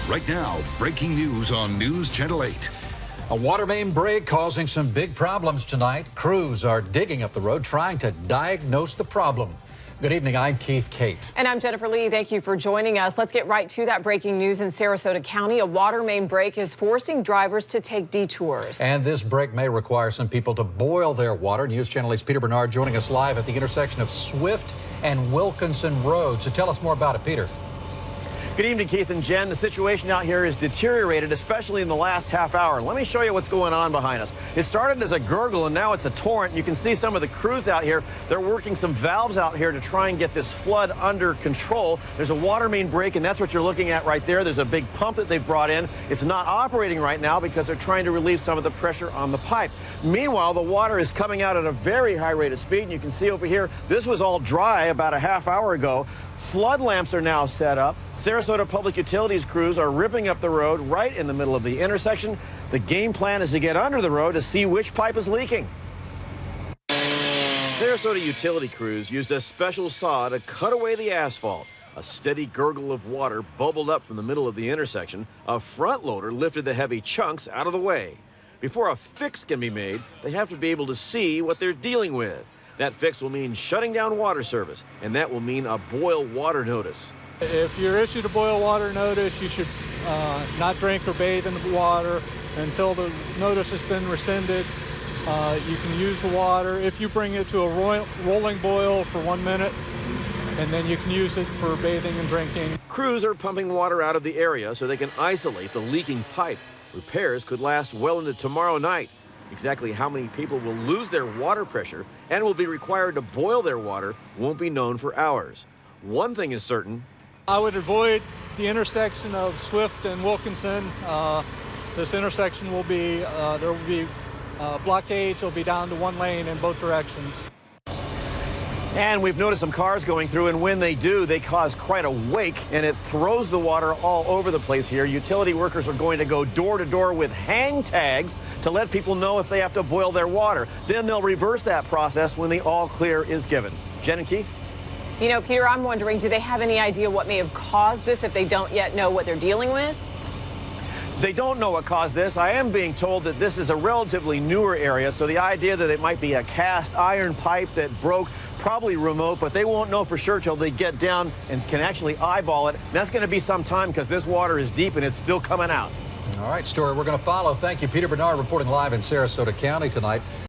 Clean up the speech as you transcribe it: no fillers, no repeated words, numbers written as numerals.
Right now, breaking news on News Channel 8. A water main break causing some big problems tonight. Crews are digging up the road trying to diagnose the problem. Good evening, I'm Keith Kate. And I'm Jennifer Lee. Thank you for joining us. Let's get right to that breaking news in Sarasota County. A water main break is forcing drivers to take detours. And this break may require some people to boil their water. News Channel 8's Peter Bernard joining us live at the intersection of Swift and Wilkinson Road. So tell us more about it, Peter. Good evening, Keith and Jen. The situation out here is deteriorated, especially in the last half hour. Let me show you what's going on behind us. It started as a gurgle, and now it's a torrent. You can see some of the crews out here. They're working some valves out here to try and get this flood under control. There's a water main break, and that's what you're looking at right there. There's a big pump that they've brought in. It's not operating right now because they're trying to relieve some of the pressure on the pipe. Meanwhile, the water is coming out at a very high rate of speed. And you can see over here, this was all dry about a half hour ago. Flood lamps are now set up. Sarasota Public Utilities crews are ripping up the road right in the middle of the intersection. The game plan is to get under the road to see which pipe is leaking. Sarasota utility crews used a special saw to cut away the asphalt. A steady gurgle of water bubbled up from the middle of the intersection. A front loader lifted the heavy chunks out of the way. Before a fix can be made, they have to be able to see what they're dealing with. That fix will mean shutting down water service, and that will mean a boil water notice. If you're issued a boil water notice, you should not drink or bathe in the water until the notice has been rescinded. You can use the water. If you bring it to a rolling boil for 1 minute, and then you can use it for bathing and drinking. Crews are pumping water out of the area so they can isolate the leaking pipe. Repairs could last well into tomorrow night. Exactly how many people will lose their water pressure and will be required to boil their water won't be known for hours. One thing is certain. I would avoid the intersection of Swift and Wilkinson. This intersection will be, there will be blockades. It'll be down to one lane in both directions. And we've noticed some cars going through, and when they do, they cause quite a wake, and it throws the water all over the place here. Utility workers are going to go door to door with hang tags to let people know if they have to boil their water. Then they'll reverse that process when the all clear is given. Jen and Keith? You know, Peter, I'm wondering, do they have any idea what may have caused this if they don't yet know what they're dealing with? They don't know what caused this. I am being told that this is a relatively newer area, so the idea that it might be a cast iron pipe that broke, probably remote, but they won't know for sure till they get down and can actually eyeball it. And that's going to be some time because this water is deep and it's still coming out. All right, story we're going to follow. Thank you, Peter Bernard, reporting live in Sarasota County tonight.